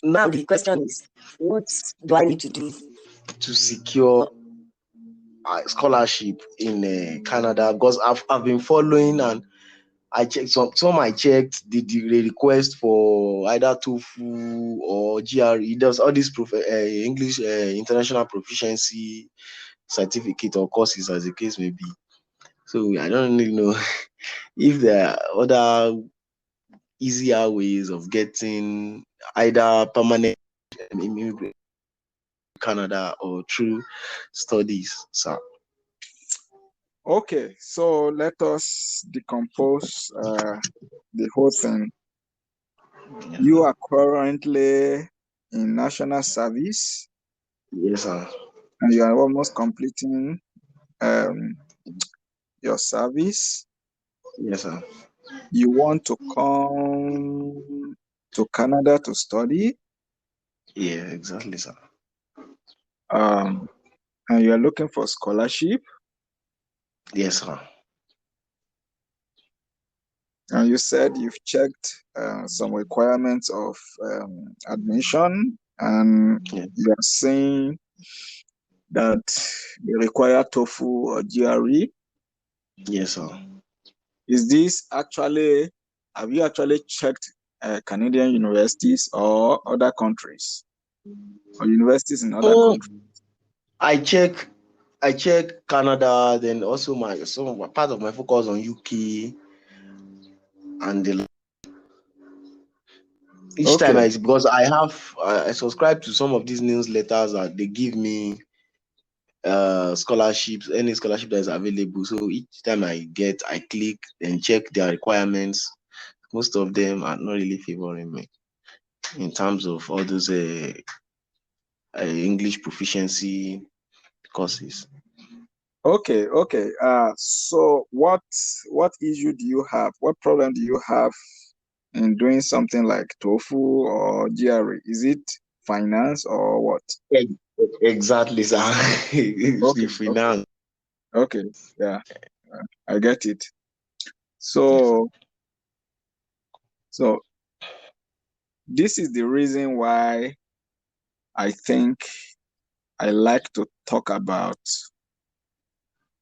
Now the question is, what do I need to do to secure scholarship in Canada? Because I've been following, and I checked some I checked the request for either TOEFL or GRE. There's all these English international proficiency certificate or courses, as the case may be. So I don't really know if there are other easier ways of getting either permanent immigrant in Canada or through studies, sir. Okay, so let us decompose the whole thing. Yeah. You are currently in national service. Yes, sir. And you are almost completing your service. Yes, sir. You want to come to Canada to study. Yeah, exactly, sir. And you are looking for scholarship. Yes, sir. And you said you've checked some requirements of admission, and Yes. you are saying that they require TOEFL or GRE. Yes, sir. Is this actually, have you actually checked Canadian universities or other countries, or universities in other countries? I check Canada, then also part of my focus on UK and each Okay. time because I subscribe to some of these newsletters that they give me scholarships, any scholarship that is available. So each time I click and check their requirements. Most of them are not really favoring me in terms of all those English proficiency courses. Okay. So what issue do you have? What problem do you have in doing something like TOEFL or GRE? Is it finance or what? Exactly, sir. It's the finance. Okay. Yeah, I get it. Yes, So this is the reason why I think I like to talk about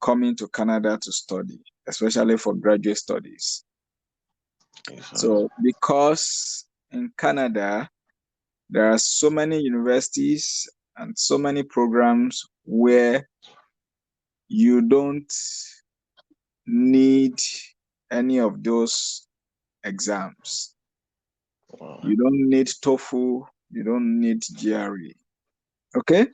coming to Canada to study, especially for graduate studies. yes, sir. So because in Canada, there are so many universities and so many programs where you don't need any of those exams. Wow. You don't need TOEFL, you don't need GRE. Okay?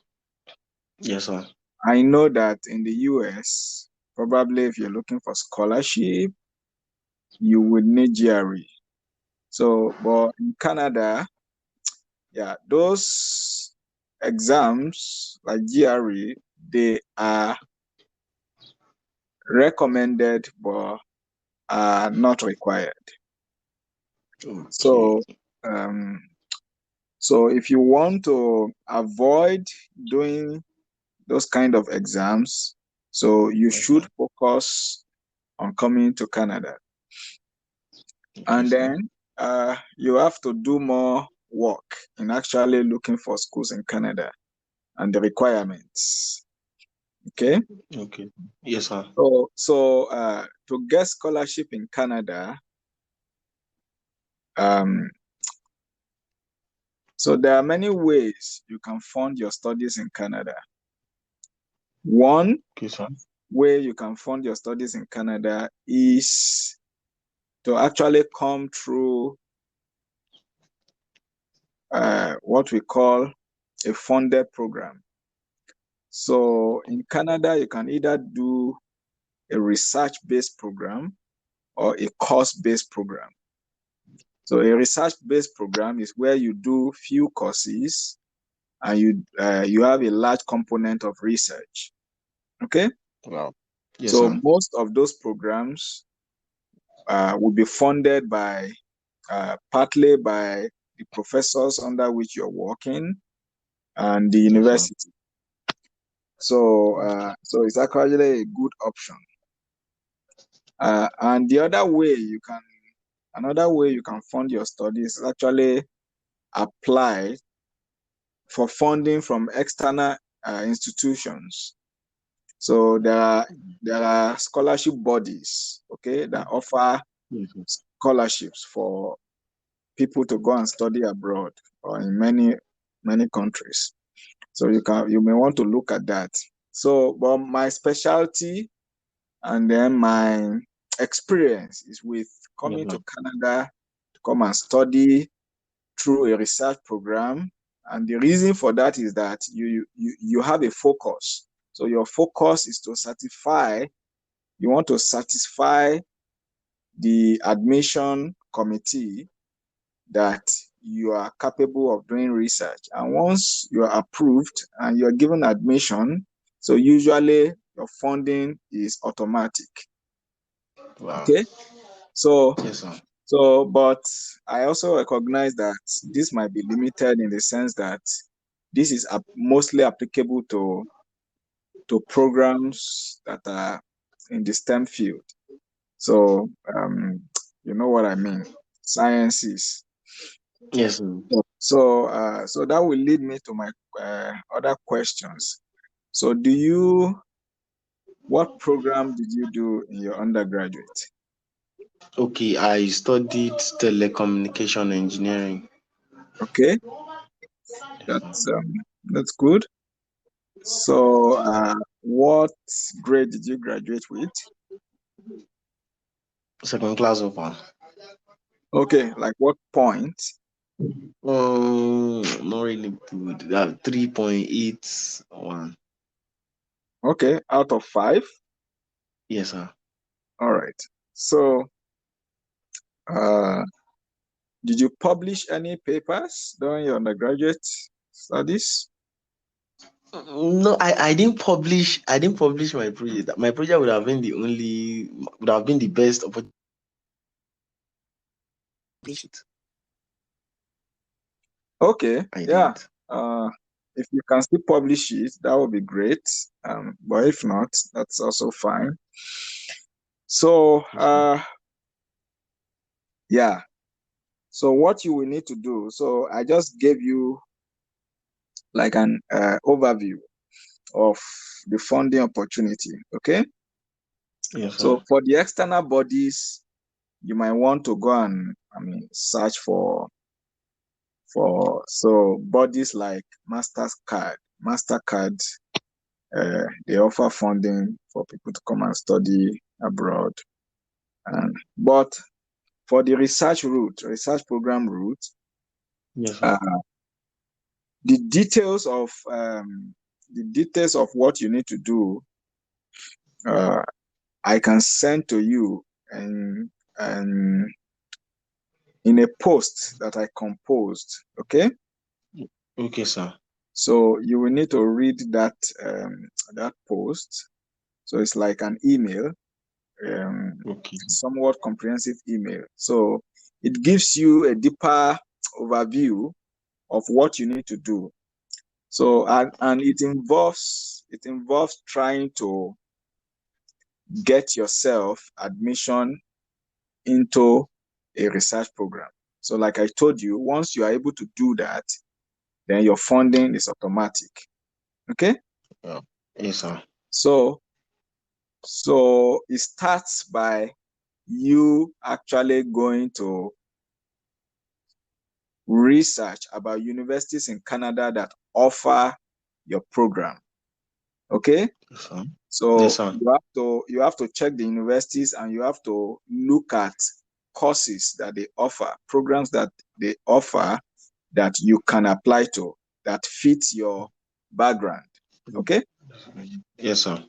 Yes, sir. I know that in the US, probably if you're looking for scholarship, you would need GRE. So, but in Canada, yeah, those exams like GRE, they are recommended but are not required. Okay. So, so if you want to avoid doing those kind of exams, so you should focus on coming to Canada. And Yes, sir. then you have to do more work in actually looking for schools in Canada and the requirements. Okay. Okay. Yes, sir. So to get scholarship in Canada, so there are many ways you can fund your studies in Canada. One Okay, sir. way you can fund your studies in Canada is to actually come through what we call a funded program. So in Canada, you can either do a research-based program or a course-based program. So a research-based program is where you do few courses and you have a large component of research. Okay? Wow. Yes, So sir. most of those programs will be funded by partly by the professors under which you're working and the Yes, sir. university. So it's actually a good option. And another way you can fund your studies is actually apply for funding from external institutions. So there are scholarship bodies, okay, that offer scholarships for people to go and study abroad or in many countries. So you may want to look at that. So, but my specialty and then my experience is with coming to Canada to come and study through a research program. And the reason for that is that you have a focus. So your focus is to you want to satisfy the admission committee that you are capable of doing research. And once you are approved and you're given admission, so usually your funding is automatic. Wow. Okay. So, Yes, sir. but I also recognize that this might be limited in the sense that this is mostly applicable to programs that are in the STEM field. So, you know what I mean, sciences. Yes, sir. So, so that will lead me to my other questions. So, what program did you do in your undergraduate? Okay, I studied telecommunication engineering. Okay, that's good. So, what grade did you graduate with? Second class offer. Okay, like what point? Not really good. 3.81. Okay, out of 5. Yes, sir. All right. So, did you publish any papers during your undergraduate studies? No, I didn't publish. I didn't publish my project. My project would have been the best opportunity. Okay, I yeah. didn't. If you can still publish it, that would be great. But if not, that's also fine. So, yeah. So what you will need to do, so I just gave you like an overview of the funding opportunity, okay? Yes, sir. So for the external bodies, you might want to go and, search for so bodies like MasterCard, they offer funding for people to come and study abroad. But for the research program route, Yes, sir. uh, the details of what you need to do, I can send to you and in a post that I composed. Okay, Okay, sir. so you will need to read that post. So it's like an email, Okay. somewhat comprehensive email. So it gives you a deeper overview of what you need to do. So and it involves trying to get yourself admission into a research program. So like I told you, once you are able to do that, then your funding is automatic. Okay? Yeah. Yes, sir. So it starts by you actually going to research about universities in Canada that offer your program. Okay? Yes, sir. Yes, So sir. you have to check the universities and you have to look at courses that they offer, programs that they offer that you can apply to that fits your background. Okay? Yes, sir.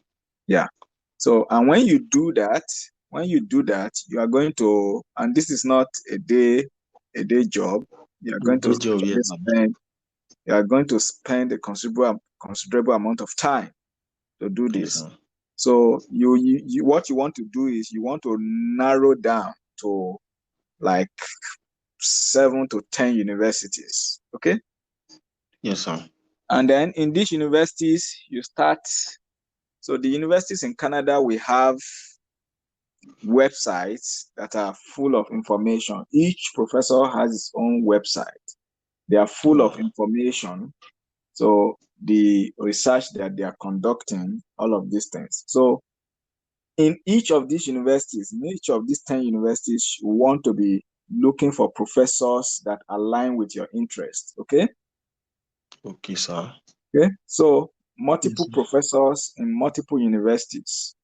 Yeah. So and when you do that, you are going to, and this is not a day job, you are going to Good job. Yes, actually sir. spend a considerable amount of time to do Yes, this. sir. So what you want to do is you want to narrow down to like 7 to 10 universities. Okay. Yes, sir. And then in these universities, you start. So the universities in Canada, we have websites that are full of information. Each professor has his own website. They are full of information. So the research that they are conducting, all of these things. So in each of these universities, in each of these 10 universities, you want to be looking for professors that align with your interest. Okay? Okay, sir. Okay. So multiple Yes, professors in multiple universities.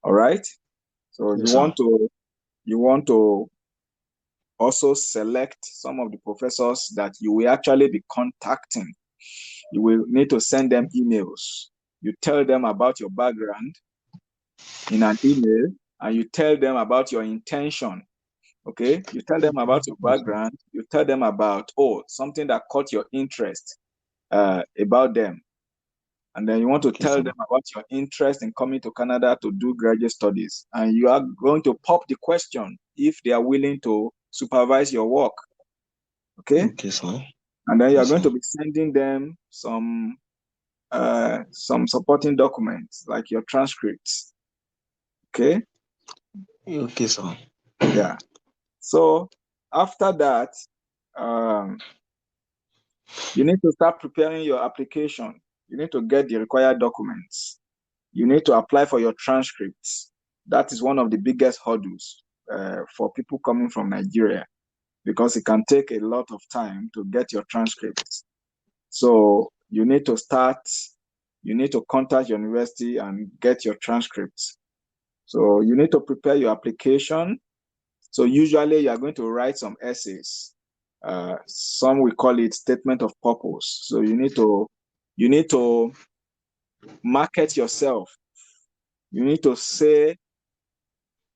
All right. So yes, sir. you want to also select some of the professors that you will actually be contacting. You will need to send them emails. You tell them about your background in an email, and you tell them about your intention. Okay, you tell them about your Yes, sir. background. You tell them about something that caught your interest about them, and then you want to Okay, tell sir. them about your interest in coming to Canada to do graduate studies, and you are going to pop the question if they are willing to supervise your work. Okay, Okay, sir. and then you are Yes, going sir. to be sending them some supporting documents like your transcripts. Okay, Okay, sir. yeah. So after that, um, you need to start preparing your application. You need to get the required documents. You need to apply for your transcripts. That is one of the biggest hurdles for people coming from Nigeria because it can take a lot of time to get your transcripts. So you need to contact your university and get your transcripts. So you need to prepare your application. So usually you are going to write some essays. Some we call it statement of purpose. So you need to market yourself. You need to say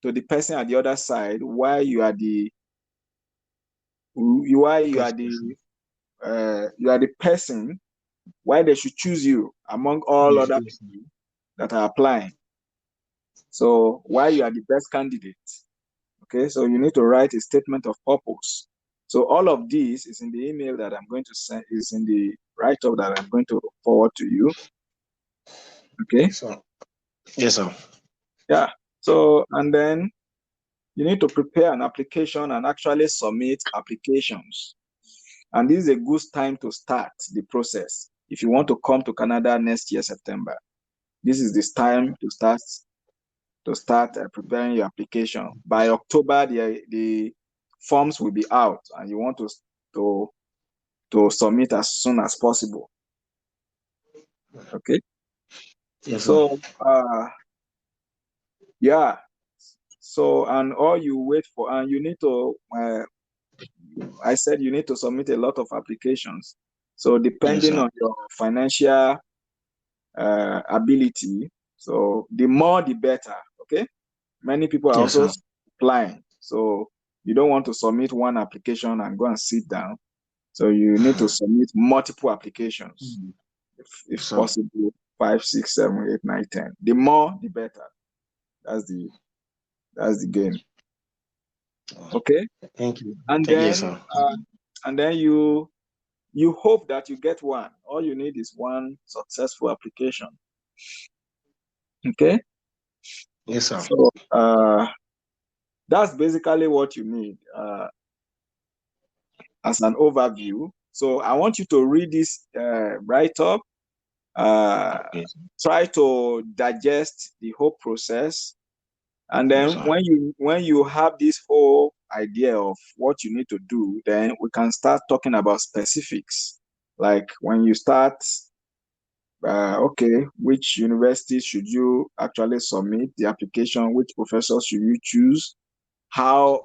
to the person at the other side why you are the Best person. you are the person, why they should choose you among all Yes, other yes, sir. people that are applying. So why you are the best candidate. Okay, so you need to write a statement of purpose. So all of this is in the email that I'm going to send, is in the write-up that I'm going to forward to you. Okay, Yes, sir. Yes, sir. yeah. So, and then you need to prepare an application and actually submit applications. And this is a good time to start the process. If you want to come to Canada next year, September, this is this time to start preparing your application. By October, the forms will be out, and you want to submit as soon as possible. Okay. Yes, sir. So yeah. So and all you wait for, and you need to. I said you need to submit a lot of applications. So Yes, depending sir. on your financial ability, so the more the better. Okay. Many people are Yes, also sir. applying, so you don't want to submit one application and go and sit down. So you need to submit multiple applications, if Yes, sir. possible, 5, 6, 7, 8, 9, 10. The more, the better. That's the game. Okay, Thank you. and Yes, then sir. you hope that you get one. All you need is one successful application. Okay, Yes, sir. so that's basically what you need as an overview. So I want you to read this write up. Okay, sir. Try to digest the whole process, and Yes, then sir. when you have this whole idea of what you need to do, then we can start talking about specifics. Like when you start, okay, which university should you actually submit the application? Which professors should you choose? How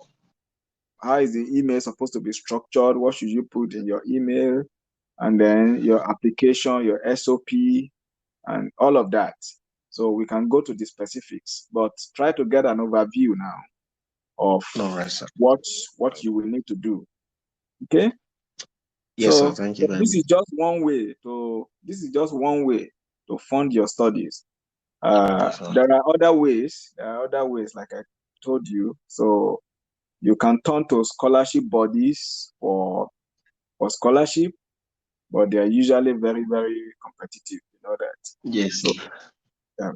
how is the email supposed to be structured? What should you put in your email? And then your application, your SOP, and all of that. So we can go to the specifics, but try to get an overview now of All right, sir. what you will need to do. Okay. Yes, sir. So Thank you very this much. is just one way to fund your studies. Okay, sir. There are other ways. Like I told you. So you can turn to scholarship bodies for scholarship, but they are usually very, very competitive. You know that. Yes, So sir. yeah.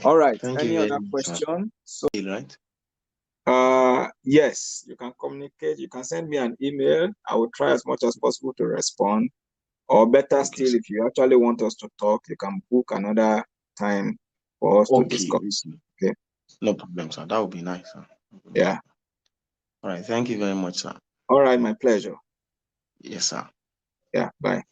All right. Thank you Any very other much, sir. question? So Right? Yes, you can communicate. You can send me an email. I will try as much as possible to respond. Or better Okay, still, sir. if you actually want us to talk, you can book another time for us to Okay, discuss. Okay. no problem, sir. That would be nice, sir. Yeah. All right, thank you very much, sir. All right, my pleasure. Yes, sir. Yeah, bye.